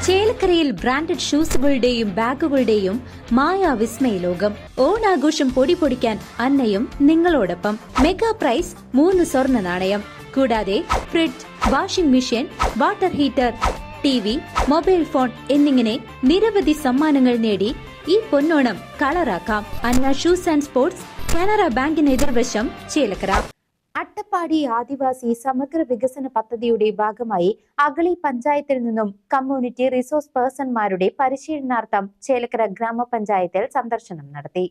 ചേലക്കരയിൽ ബ്രാൻഡഡ് ഷൂസുകളുടെയും ബാഗുകളുടെയും മായാവിസ്മയ ലോകം. ഓണാഘോഷം പൊടിപൊടിക്കാൻ അന്നയും നിങ്ങളോടൊപ്പം. മെഗാ പ്രൈസ് 3 സ്വർണ്ണ നാണയം. കൂടാതെ fridge, washing machine, water heater, TV, mobile phone എന്നിങ്ങനെ നിരവധി സമ്മാനങ്ങൾ നേടി ഈ പൊന്നോണം കളറാക്കാം. അന്ന ഷൂസ് ആൻഡ് സ്പോർട്സ്, കാനറ ബാങ്കിന് എതിർവശം, ചേലക്കര. അട്ടപ്പാടി ആദിവാസി സമഗ്ര വികസന പദ്ധതിയുടെ ഭാഗമായി അഗളി പഞ്ചായത്തിൽ നിന്നും കമ്മ്യൂണിറ്റി റിസോഴ്സ് പേഴ്സൺമാരുടെ പരിശീലനാർത്ഥം ചേലക്കര ഗ്രാമപഞ്ചായത്തിൽ സന്ദർശനം നടത്തി.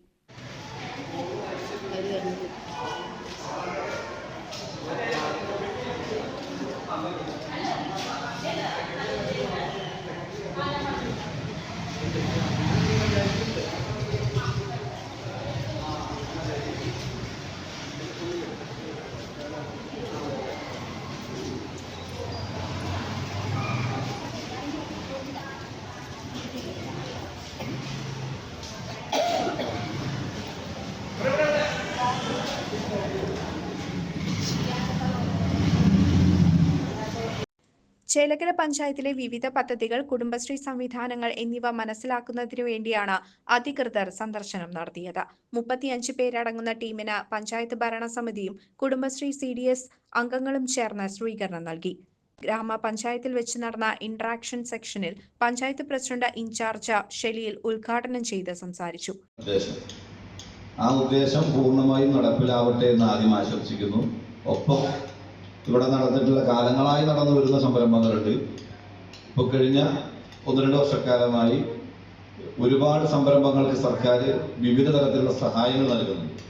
ചേലക്കര പഞ്ചായത്തിലെ വിവിധ പദ്ധതികൾ, കുടുംബശ്രീ സംവിധാനങ്ങൾ എന്നിവ മനസ്സിലാക്കുന്നതിനു വേണ്ടിയാണ് അധികൃതർ സന്ദർശനം നടത്തിയത്. 35 പേരടങ്ങുന്ന ടീമിന് പഞ്ചായത്ത് ഭരണസമിതിയും കുടുംബശ്രീ CDS അംഗങ്ങളും ചേർന്ന് സ്വീകരണം നൽകി. ഗ്രാമപഞ്ചായത്തിൽ വെച്ച് നടന്ന ഇന്ററാക്ഷൻ സെക്ഷനിൽ പഞ്ചായത്ത് പ്രസിഡന്റ് ഇൻചാർജ് ഷെലീൽ ഉദ്ഘാടനം ചെയ്ത് സംസാരിച്ചു. ആ ഉദ്ദേശം പൂർണ്ണമായും നടപ്പിലാവട്ടെ എന്ന് ആദ്യം ആശംസിക്കുന്നു. ഒപ്പം ഇവിടെ നടന്നിട്ടുള്ള കാലങ്ങളായി നടന്നു വരുന്ന സംരംഭങ്ങളുണ്ട്. ഇപ്പോൾ കഴിഞ്ഞ 1-2 വർഷക്കാലമായി ഒരുപാട് സംരംഭങ്ങൾക്ക് സർക്കാർ വിവിധ തരത്തിലുള്ള സഹായങ്ങൾ നൽകുന്നുണ്ട്.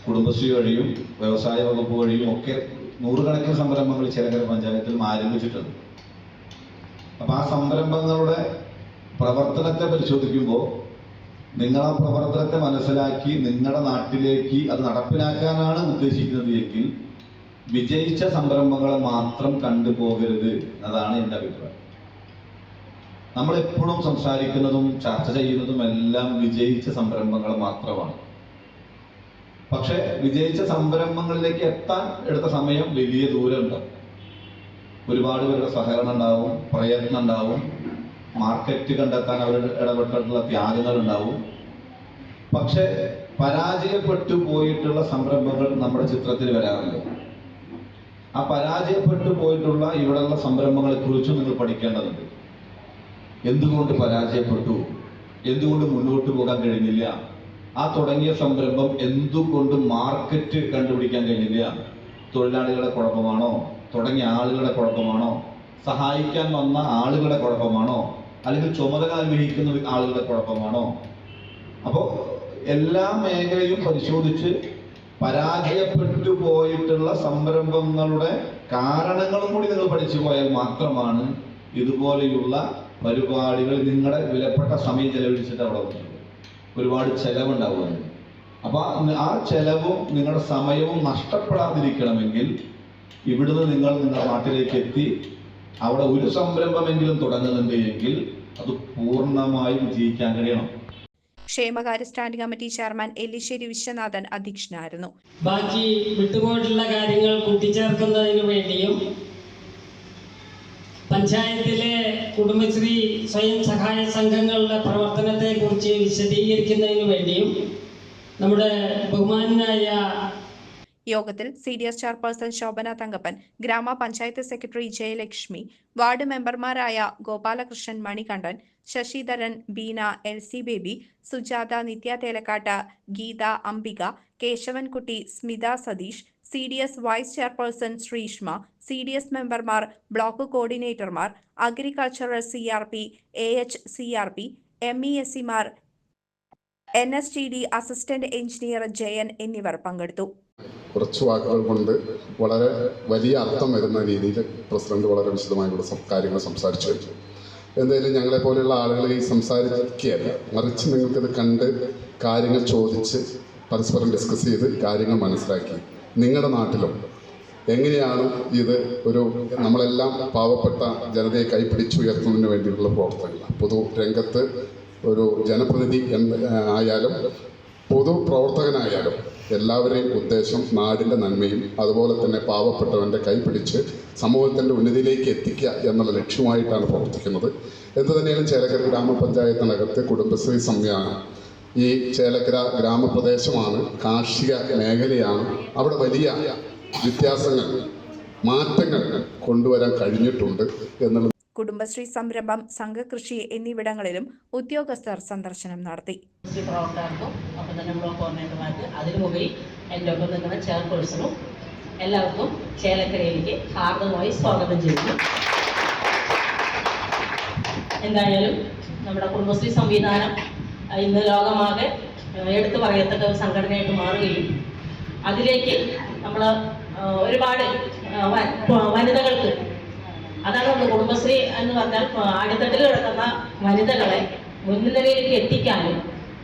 കുടുംബശ്രീ വഴിയും വ്യവസായ വകുപ്പ് വഴിയും ഒക്കെ നൂറുകണക്കിന് സംരംഭങ്ങൾ ചേലക്കര പഞ്ചായത്തിൽ ആരംഭിച്ചിട്ടുണ്ട്. അപ്പം ആ സംരംഭങ്ങളുടെ പ്രവർത്തനത്തെ പരിശോധിക്കുമ്പോൾ നിങ്ങൾ ആ പ്രവർത്തനത്തെ മനസ്സിലാക്കി നിങ്ങളുടെ നാട്ടിലേക്ക് അത് നടപ്പിലാക്കാനാണ് ഉദ്ദേശിക്കുന്നത് എങ്കിൽ വിജയിച്ച സംരംഭങ്ങളെ മാത്രം കണ്ടുപോകരുത്. അതാണ് എൻ്റെ അഭിപ്രായം. നമ്മൾ എപ്പോഴും സംസാരിക്കുന്നതും ചർച്ച ചെയ്യുന്നതും എല്ലാം വിജയിച്ച സംരംഭങ്ങൾ മാത്രമാണ്. പക്ഷെ വിജയിച്ച സംരംഭങ്ങളിലേക്ക് എത്താൻ എടുത്ത സമയം വലിയ ദൂരം ഉണ്ടാവും. ഒരുപാട് പേരുടെ സഹകരണം ഉണ്ടാവും, പ്രയത്നം ഉണ്ടാവും, മാർക്കറ്റ് കണ്ടെത്താൻ അവരുടെ ഇടപെട്ടിട്ടുള്ള ത്യാഗങ്ങൾ ഉണ്ടാവും. പക്ഷെ പരാജയപ്പെട്ടു പോയിട്ടുള്ള സംരംഭങ്ങൾ നമ്മുടെ ചിത്രത്തിൽ വരാറില്ല. ആ പരാജയപ്പെട്ടു പോയിട്ടുള്ള ഇവിടെയുള്ള സംരംഭങ്ങളെ കുറിച്ചും നിങ്ങൾ പഠിക്കേണ്ടതുണ്ട്. എന്തുകൊണ്ട് പരാജയപ്പെട്ടു, എന്തുകൊണ്ട് മുന്നോട്ട് പോകാൻ കഴിഞ്ഞില്ല, ആ തുടങ്ങിയ സംരംഭം എന്തുകൊണ്ട് മാർക്കറ്റ് കണ്ടുപിടിക്കാൻ കഴിഞ്ഞില്ല, തൊഴിലാളികളുടെ കുഴപ്പമാണോ, തുടങ്ങിയ ആളുകളുടെ കുഴപ്പമാണോ, സഹായിക്കാൻ വന്ന ആളുകളുടെ കുഴപ്പമാണോ, അല്ലെങ്കിൽ ചുമതല നിർവഹിക്കുന്ന ആളുകളുടെ കുഴപ്പമാണോ? അപ്പോൾ എല്ലാ മേഖലയും പരിശോധിച്ച് പരാജയപ്പെട്ടു പോയിട്ടുള്ള സംരംഭങ്ങളുടെ കാരണങ്ങളും കൂടി നിങ്ങൾ പഠിച്ചു പോയാൽ മാത്രമാണ് ഇതുപോലെയുള്ള പരിപാടികൾ നിങ്ങളുടെ വിലപ്പെട്ട സമയം ചെലവഴിച്ചിട്ട് അവിടെ വന്നത്. ഒരുപാട് ചെലവുണ്ടാവുകയാണ്. അപ്പോൾ ആ ചെലവും നിങ്ങളുടെ സമയവും നഷ്ടപ്പെടാതിരിക്കണമെങ്കിൽ ഇവിടുന്ന് നിങ്ങൾ നിങ്ങളുടെ നാട്ടിലേക്ക് എത്തി അവിടെ ഒരു സംരംഭമെങ്കിലും തുടങ്ങുന്നുണ്ട് എങ്കിൽ അത് പൂർണ്ണമായും വിജയിക്കാൻ കഴിയണം. ക്ഷേമകാര്യ standing committee chairman Ellissery Viswanathan അധ്യക്ഷനായിരുന്നു. ബാക്കി വിട്ടുപോയിട്ടുള്ള കാര്യങ്ങൾ കൂട്ടിച്ചേർക്കുന്നതിന് വേണ്ടിയും പഞ്ചായത്തിലെ കുടുംബശ്രീ സ്വയം സഹായ സംഘങ്ങളുടെ പ്രവർത്തനത്തെക്കുറിച്ച് വിശദീകരിക്കുന്നതിന് വേണ്ടിയും നമ്മുടെ ബഹുമാനായ യോഗത്തിൽ CDS ചെയർപേഴ്സൺ ശോഭന തങ്കപ്പൻ, ഗ്രാമപഞ്ചായത്ത് സെക്രട്ടറി ജയലക്ഷ്മി, വാർഡ് മെമ്പർമാരായ Gopalakrishnan, Manikandan, Sasidharan, Beena, LC Baby, Sujatha, Nithya Thelakkat, Geetha, Ambika, Keshavankutty, Smitha Satheesh, CDS vice chairperson Shreeshma, CDS മെമ്പർമാർ, ബ്ലോക്ക് കോർഡിനേറ്റർമാർ, അഗ്രികൾച്ചറൽ CRP, AH CRP, MESCമാർ, NSTD അസിസ്റ്റന്റ് എഞ്ചിനീയർ ജയൻ എന്നിവർ പങ്കെടുത്തു. കുറച്ച് വാക്കുകൾ കൊണ്ട് വളരെ വലിയ അർത്ഥം വരുന്ന രീതിയിൽ പ്രസിഡന്റ് വളരെ വിശദമായി ഇവിടെ കാര്യങ്ങൾ സംസാരിച്ചു കഴിഞ്ഞു. എന്തായാലും ഞങ്ങളെപ്പോലെയുള്ള ആളുകൾ ഈ സംസാരിക്കുകയല്ല, മറിച്ച് നിങ്ങൾക്കത് കണ്ട് കാര്യങ്ങൾ ചോദിച്ച് പരസ്പരം ഡിസ്കസ് ചെയ്ത് കാര്യങ്ങൾ മനസ്സിലാക്കി നിങ്ങളുടെ നാട്ടിലും എങ്ങനെയാണ് ഇത് ഒരു നമ്മളെല്ലാം പാവപ്പെട്ട ജനതയെ കൈപിടിച്ചുയർത്തുന്നതിന് വേണ്ടിയിട്ടുള്ള പ്രവർത്തനങ്ങൾ, പൊതു രംഗത്ത് ഒരു ജനപ്രതിനിധി ആയാലും പൊതു പ്രവർത്തകനായാലും എല്ലാവരെയും ഉദ്ദേശം നാടിൻ്റെ നന്മയും അതുപോലെ തന്നെ പാവപ്പെട്ടവൻ്റെ കൈപിടിച്ച് സമൂഹത്തിൻ്റെ ഉന്നതിയിലേക്ക് എത്തിക്കുക എന്നുള്ള ലക്ഷ്യമായിട്ടാണ് പ്രവർത്തിക്കുന്നത്. എന്തു തന്നെയാലും ചേലക്കര ഗ്രാമപഞ്ചായത്തിനകത്ത് കുടുംബശ്രീ സംവിധാനം ഈ ചേലക്കര ഗ്രാമപ്രദേശമാണ്, കാർഷിക മേഖലയാണ്. അവിടെ വലിയ വ്യത്യാസങ്ങൾ, മാറ്റങ്ങൾ കൊണ്ടുവരാൻ കഴിഞ്ഞിട്ടുണ്ട് എന്നുള്ളത്. കുടുംബശ്രീ സംരംഭം, സംഘകൃഷി എന്നിവിടങ്ങളിലും ഉദ്യോഗസ്ഥർ സന്ദർശനം നടത്തി. പ്രവർത്തകർക്കും ഒപ്പം തന്നെ ബ്ലോക്ക് കോർഡിനേറ്റർമാർക്ക് അതിനുമുപരി എൻ്റെ ഒപ്പം നിൽക്കുന്ന ചെയർപേഴ്സണും എല്ലാവർക്കും ചേലക്കരയിലേക്ക് ഹാർദമായി സ്വാഗതം ചെയ്യുന്നു. എന്തായാലും നമ്മുടെ കുടുംബശ്രീ സംവിധാനം ഇന്ന് ലോകമാകെ എടുത്തു പറയത്തക്ക ഒരു സംഘടനയായിട്ട് മാറുകയും അതിലേക്ക് നമ്മൾ ഒരുപാട് വനിതകൾക്ക്, അതാണ് നമ്മൾ കുടുംബശ്രീ എന്ന് പറഞ്ഞാൽ അടിത്തട്ടിൽ കിടക്കുന്ന വനിതകളെ മുൻനിരയിലേക്ക് എത്തിക്കാനും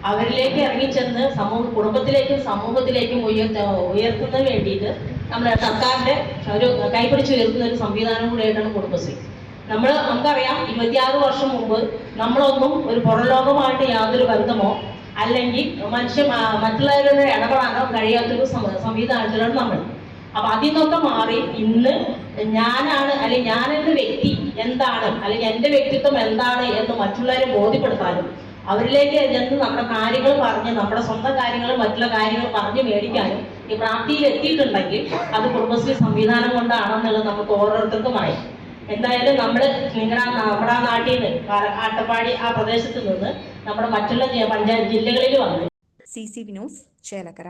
അവരിലേക്ക് ഇറങ്ങിച്ചെന്ന് കുടുംബത്തിലേക്കും സമൂഹത്തിലേക്കും ഉയർത്തുന്നതിന് വേണ്ടിയിട്ട് നമ്മുടെ സർക്കാരിൻ്റെ ഒരു കൈപിടിച്ചുയർത്തുന്ന ഒരു സംവിധാനം കൂടിയായിട്ടാണ് കുടുംബശ്രീ. നമുക്കറിയാം 26 വർഷം മുമ്പ് നമ്മളൊന്നും ഒരു പുറംലോകമായിട്ട് യാതൊരു ബന്ധമോ അല്ലെങ്കിൽ മറ്റുള്ളവരുടെ ഇടപെടാനോ കഴിയാത്തൊരു സംവിധാനത്തിലാണ് നമ്മൾ. അപ്പൊ അതിൽ നിന്നൊക്കെ മാറി ഇന്ന് ഞാനാണ്, അല്ലെങ്കിൽ ഞാനെന്ന വ്യക്തി എന്താണ്, അല്ലെങ്കിൽ എൻ്റെ വ്യക്തിത്വം എന്താണ് എന്ന് മറ്റുള്ളവരെ ബോധ്യപ്പെടുത്താനും അവരിലേക്ക് ചെന്ന് നമ്മുടെ കാര്യങ്ങൾ പറഞ്ഞ് നമ്മുടെ സ്വന്തം കാര്യങ്ങൾ മറ്റുള്ള കാര്യങ്ങൾ പറഞ്ഞു മേടിക്കാനും ഈ പ്രാപ്തിയിൽ എത്തിയിട്ടുണ്ടെങ്കിൽ അത് കുടുംബശ്രീ സംവിധാനം കൊണ്ടാണെന്നുള്ളത് നമുക്ക് ഓരോരുത്തർക്കുമായി. എന്തായാലും നമ്മുടെ നാട്ടിൽ നിന്ന് അട്ടപ്പാടി ആ പ്രദേശത്ത് നിന്ന് നമ്മുടെ മറ്റുള്ള പഞ്ചായത്ത് ജില്ലകളിൽ വന്ന് CCV ന്യൂസ് ചേലക്കര.